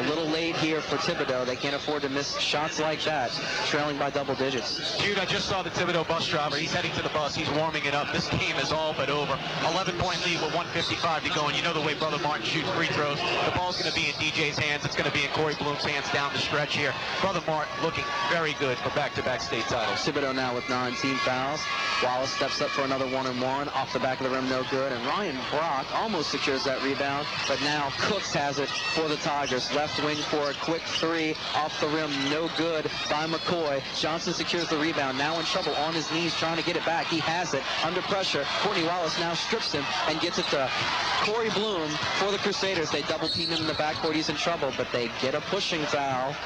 little late here for Thibodaux. They can't afford to miss shots like that, trailing by double digits. Jude, I just saw the Thibodaux bus driver. He's heading to the bus. He's warming it up. This game is all but over. 11-point lead with 1:55 to go, and you know the way Brother Martin shoots free throws. The ball's going to be in DJ's hands. It's going to be in Corey Bloom's hands down the stretch here. Brother Martin looking very good for back-to-back state titles. Thibodaux now with 9 team fouls. Wallace steps up for another 1-and-1. Off the back of the rim, no good. And Ryan Brock almost secures that rebound, but now Cooks has it for the Tigers. Left wing for a quick 3. Off the rim, no good by McCoy. Johnson secures the rebound. Now in trouble on his knees trying to get it back. He has it under pressure. Courtney Wallace now strips him and gets it to Corey Bloom for the Crusaders. They double team him in the backcourt. He's in trouble, but they get a pushing foul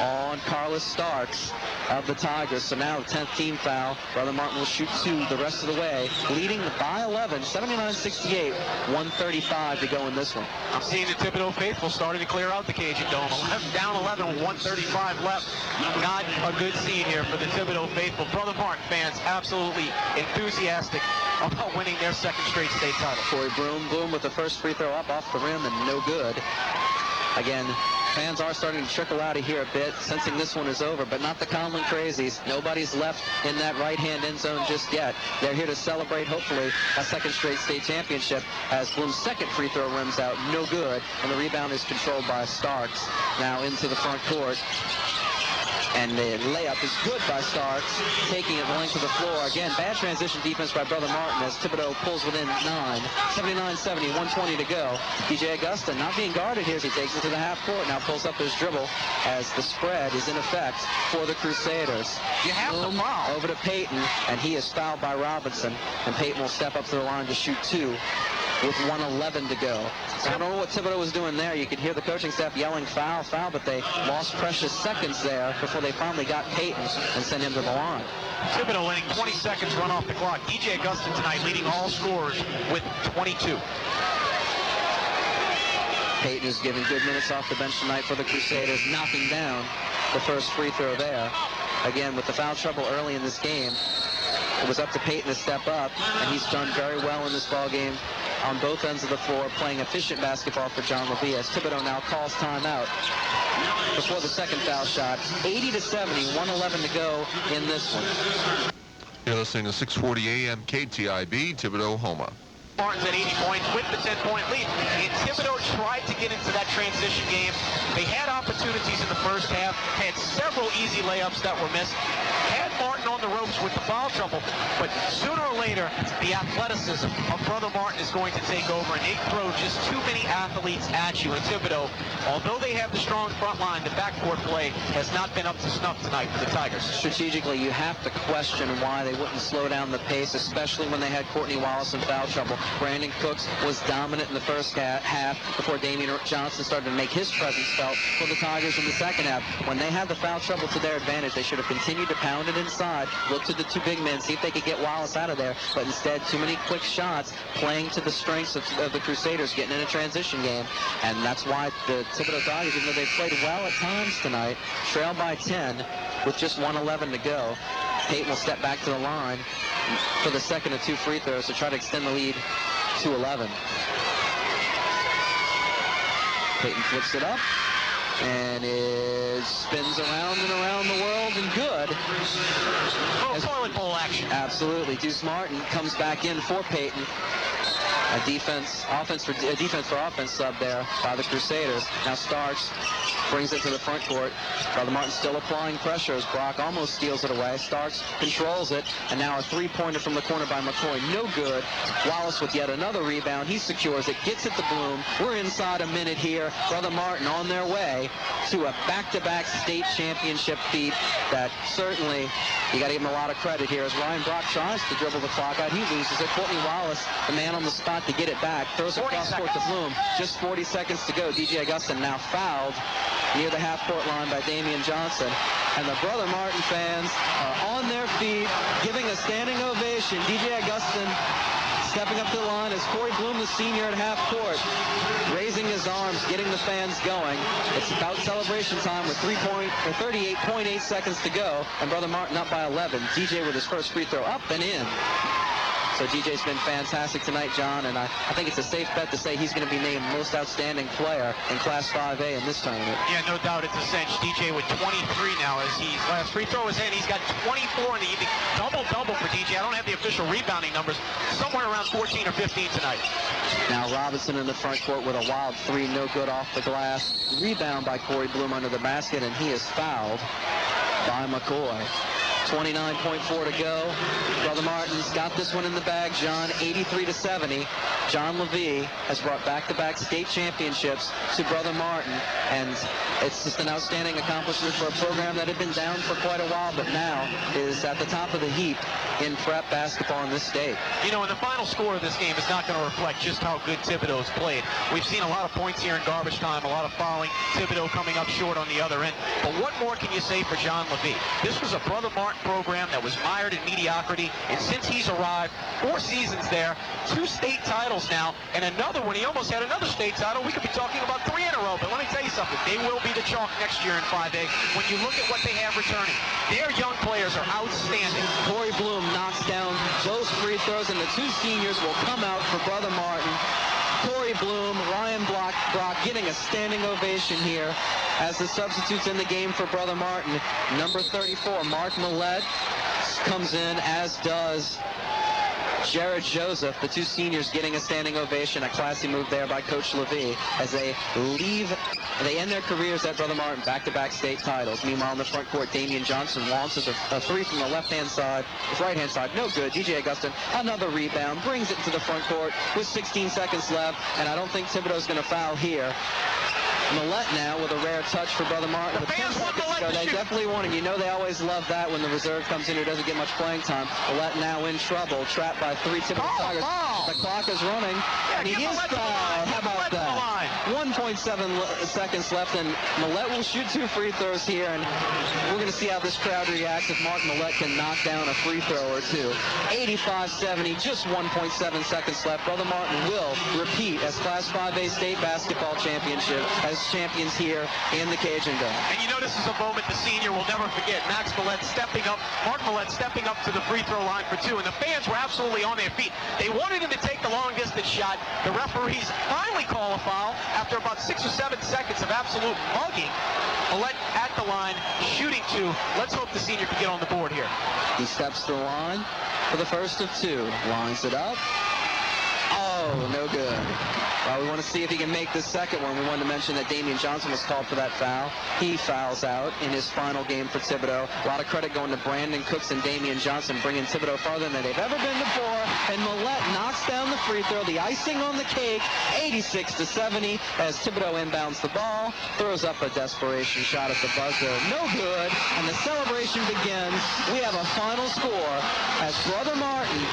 on Carlos Starks of the Tigers. So now the 10th team foul. Brother Martin will shoot 2 the rest of the way, leading by 11, 79-68, 1:35 to go in this one. I'm seeing the Thibodaux faithful starting to clear out the Cajun Dome. Down 11 with 1:35 left. Not a good scene here for the Thibodaux faithful. Brother Martin fans absolutely enthusiastic about winning their second straight state title. Corey Bloom with the first free throw up off the rim and no good. Again, fans are starting to trickle out of here a bit, sensing this one is over, but not the Conlon Crazies. Nobody's left in that right-hand end zone just yet. They're here to celebrate, hopefully, a second straight state championship as Bloom's second free throw rims out, no good, and the rebound is controlled by Starks. Now into the front court. And the layup is good by Starks, taking it the length of the floor. Again, bad transition defense by Brother Martin as Thibodaux pulls within 9. 79-70, 1:20 to go. DJ Augustin not being guarded here as he takes it to the half court. Now pulls up his dribble as the spread is in effect for the Crusaders. You have the foul. Over to Peyton, and he is fouled by Robinson. And Peyton will step up to the line to shoot 2 with 1:11 to go. So I don't know what Thibodaux was doing there. You could hear the coaching staff yelling foul, foul, but they lost precious seconds there before they finally got Peyton and sent him to the line. Thibodaux letting 20 seconds run off the clock. DJ Augustin tonight leading all scorers with 22. Peyton is giving good minutes off the bench tonight for the Crusaders, knocking down the first free throw there. Again, with the foul trouble early in this game, it was up to Peyton to step up, and he's done very well in this ball game on both ends of the floor, playing efficient basketball for John Levy as Thibodaux now calls timeout before the second foul shot. 80-70, 1:11 to go in this one. You're listening to 640 AM KTIB, Thibodaux, Homa. Martin's at 80 points with the 10-point lead. And Thibodaux tried to get into that transition game They had opportunities in the first half, had several easy layups that were missed, had Martin on the ropes with the foul trouble, but sooner or later, the athleticism of Brother Martin is going to take over, and they throw just too many athletes at you. And Thibodaux, although they have the strong front line, the backcourt play has not been up to snuff tonight for the Tigers. Strategically, you have to question why they wouldn't slow down the pace, especially when they had Courtney Wallace in foul trouble. Brandon Cooks was dominant in the first half before Damian Johnson started to make his presence felt for the Tigers in the second half. When they had the foul trouble to their advantage, they should have continued to pound it inside, look to the two big men, see if they could get Wallace out of there, but instead too many quick shots, playing to the strengths of the Crusaders, getting in a transition game. And that's why the Thibodaux Tigers, even though they played well at times tonight, trail by 10 with just 1:11 to go. Peyton will step back to the line for the second of two free throws to try to extend the lead to 11. Peyton flips it up, and it spins around and around the world, and good. Oh, toilet bowl action. Absolutely. Deuce Martin comes back in for Peyton. A defense for offense sub there by the Crusaders. Now Starks brings it to the front court. Brother Martin still applying pressure as Brock almost steals it away. Starks controls it, and now a three-pointer from the corner by McCoy. No good. Wallace with yet another rebound. He secures it, gets it to Bloom. We're inside a minute here. Brother Martin on their way to a back-to-back state championship feat that certainly you got to give him a lot of credit here as Ryan Brock tries to dribble the clock out. He loses it. Courtney Wallace, the man on the spot to get it back, throws it cross court to Bloom. Just 40 seconds to go. DJ Augustin now fouled near the half-court line by Damian Johnson. And the Brother Martin fans are on their feet, giving a standing ovation. DJ Augustin stepping up to the line as Corey Bloom, the senior, at half court, raising his arms, getting the fans going. It's about celebration time with 38.8 seconds to go, and Brother Martin up by 11. DJ with his first free throw up and in. So DJ's been fantastic tonight, John, and I think it's a safe bet to say he's going to be named most outstanding player in Class 5A in this tournament. Yeah, no doubt it's a cinch. DJ with 23 now as his last free throw is in. He's got 24 in the evening. Double-double for DJ. I don't have the official rebounding numbers. Somewhere around 14 or 15 tonight. Now Robinson in the front court with a wild three, no good off the glass. Rebound by Corey Bloom under the basket, and he is fouled by McCoy. 29.4 to go. Brother Martin's got this one in the bag, John, 83-70. John Levy has brought back-to-back state championships to Brother Martin, and it's just an outstanding accomplishment for a program that had been down for quite a while, but now is at the top of the heap in prep basketball in this state. You know, and the final score of this game is not going to reflect just how good Thibodaux played. We've seen a lot of points here in garbage time, a lot of fouling, Thibodaux coming up short on the other end. But what more can you say for John Levy? This was a Brother Martin program that was mired in mediocrity, and since he's arrived, 4 seasons there, 2 state titles now, and another one. He almost had another state title. We could be talking about 3 in a row, but let me tell you something. They will be the chalk next year in 5A when you look at what they have returning. Their young players are outstanding. Corey Bloom knocks down those free throws, and the 2 seniors will come out for Brother Martin. Corey Bloom, Ryan Brock getting a standing ovation here as the substitutes in the game for Brother Martin. Number 34, Mark Millett, comes in, as does Jared Joseph, the 2 seniors getting a standing ovation. A classy move there by Coach Levy as they end their careers at Brother Martin, back-to-back state titles. Meanwhile, in the front court, Damian Johnson launches a three from the right-hand side, no good. DJ Augustin, another rebound, brings it to the front court with 16 seconds left, and I don't think Thibodaux's going to foul here. Millett now with a rare touch for Brother Martin. The fans want Millett to they shoot. Definitely want him. You know they always love that when the reserve comes in who doesn't get much playing time. Millett now in trouble, trapped by 3 Thibodaux Tigers. The clock is running, and he is fouled. How about that? 1.7 seconds left, and Millett will shoot 2 free throws here, and we're going to see how this crowd reacts if Mark Millett can knock down a free throw or 2. 85-70, just 1.7 seconds left. Brother Martin will repeat as Class 5A state basketball championship as champions here in the Cajun Dome. And you know this is a moment the senior will never forget. Max Millett stepping up, Mark Millett stepping up to the free throw line for 2, and the fans were absolutely on their feet. They wanted him to take the long distance shot. The referees finally call a foul after about 6 or 7 seconds of absolute mugging. Millett at the line, shooting 2. Let's hope the senior can get on the board here. He steps to the line for the first of 2. Lines it up. Oh, Oh, no good. Well, we want to see if he can make this second one. We wanted to mention that Damian Johnson was called for that foul. He fouls out in his final game for Thibodaux. A lot of credit going to Brandon Cooks and Damian Johnson, bringing Thibodaux farther than they've ever been before. And Millette knocks down the free throw, the icing on the cake, 86-70, as Thibodaux inbounds the ball, throws up a desperation shot at the buzzer. No good, and the celebration begins. We have a final score as Brother Martin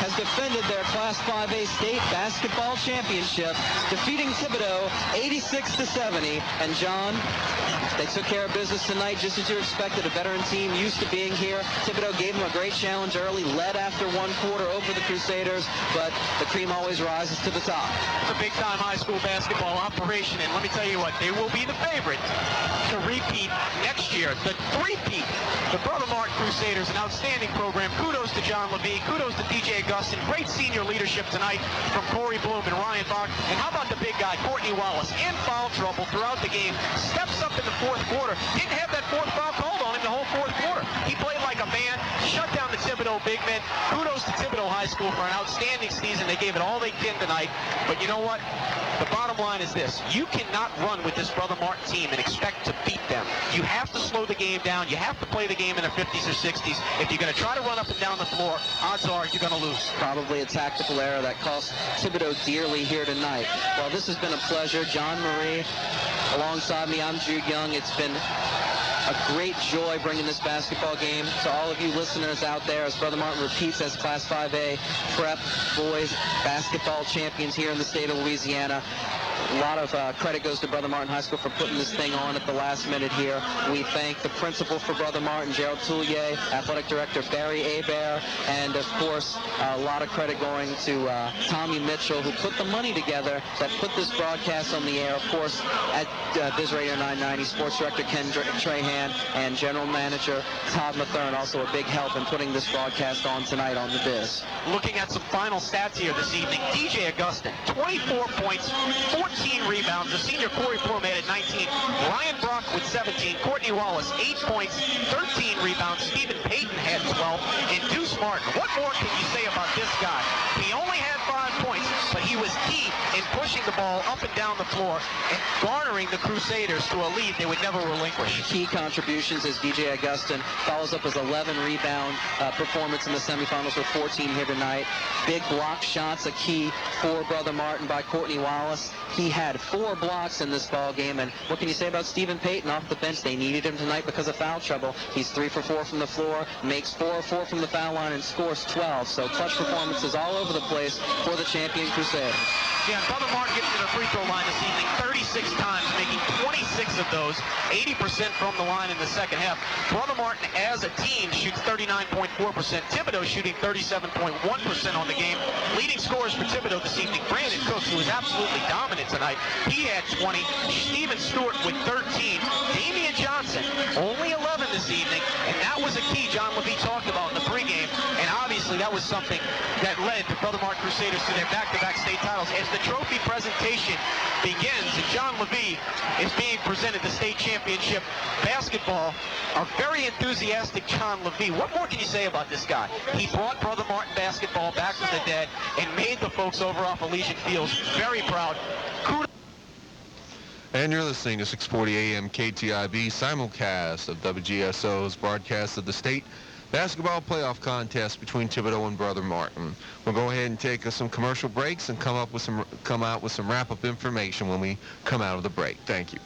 has defended their Class 5A state basketball championship, defeating Thibodaux 86-70. And John, they took care of business tonight, just as you expected. A veteran team used to being here. Thibodaux gave them a great challenge early, led after one quarter over the Crusaders, but the cream always rises to the top. It's a big-time high school basketball operation, and let me tell you what, they will be the favorite to repeat next year. The three-peat, the Brother Martin Crusaders, an outstanding program. Kudos to John Levy. Kudos to DJ Augustin. Great senior leadership tonight from Corey Bloom and Ryan Bach. And how about the big guy, Courtney Wallace, in foul trouble throughout the game, steps up in the fourth quarter, didn't have that fourth foul called on him the whole fourth quarter. He played like a man, shut down the Thibodaux big men. Kudos to Thibodaux High School for an outstanding season. They gave it all they can tonight. But you know what? The bottom line is this. You cannot run with this Brother Martin team and expect to beat them. You have to slow the game down. You have to play the game in the 50s or 60s. If you're going to try to run up and down the floor, odds are you're going to lose. Probably a tactical error that cost Thibodaux dearly here tonight. Well, this has been a pleasure. John Marie, alongside me, I'm Jude Young. It's been a great joy bringing this basketball game to all of you listeners out there as Brother Martin repeats as Class 5A prep boys basketball champions here in the state of Louisiana. A lot of credit goes to Brother Martin High School for putting this thing on at the last minute here. We thank the principal for Brother Martin, Gerald Toulier, athletic director Barry Hebert, and of course a lot of credit going to Tommy Mitchell, who put the money together that put this broadcast on the air. Of course, at Biz Radio 990, sports director Ken Trahan and general manager Todd Mathern, also a big help in putting this broadcast on tonight on the Biz. Looking at some final stats here this evening, DJ Augustin, 24 points, 14 rebounds. The senior Corey Bloom had 19. Ryan Brock with 17. Courtney Wallace, 8 points, 13 rebounds. Stephen Payton had 12. And Deuce Martin, what more can you say about this guy? He only had 5 points, but he was key in pushing the ball up and down the floor and garnering the Crusaders to a lead they would never relinquish. Key contributions as DJ Augustin follows up his 11 rebound performance in the semifinals with 14 here tonight. Big block shots, a key for Brother Martin by Courtney Wallace. He had 4 blocks in this ball game, and what can you say about Stephen Payton off the bench? They needed him tonight because of foul trouble. He's 3 for 4 from the floor, makes 4 of 4 from the foul line, and scores 12. So clutch performances all over the place for the champion Crusaders. Yeah, Brother Martin gets to the free throw line this evening 36 times, making 26 of those, 80% from the line in the second half. Brother Martin, as a team, shoots 39.4%. Thibodaux shooting 37.1% on the game. Leading scorers for Thibodaux this evening, Brandon Cooks, who was absolutely dominant tonight. He had 20. Stephen Stewart with 13. Damian Johnson, only 11 this evening, and that was a key John Levy talked about in the pregame, and obviously that was something that led the Brother Martin Crusaders to their back-to-back state titles. As the trophy presentation begins, and John Levy is being presented the state championship basketball, a very enthusiastic John Levy. What more can you say about this guy? He brought Brother Martin basketball back from the dead and made the folks over off Elysian Fields very proud. Kudos. And you're listening to 640 AM KTIB simulcast of WGSO's broadcast of the state basketball playoff contest between Thibodaux and Brother Martin. We'll go ahead and take some commercial breaks and come out with some wrap-up information when we come out of the break. Thank you.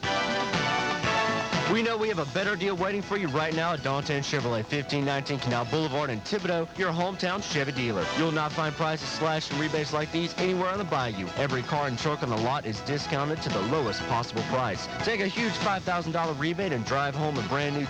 We know we have a better deal waiting for you right now at Danton Chevrolet, 1519 Canal Boulevard in Thibodaux, your hometown Chevy dealer. You'll not find prices slashed and rebates like these anywhere on the bayou. Every car and truck on the lot is discounted to the lowest possible price. Take a huge $5,000 rebate and drive home a brand new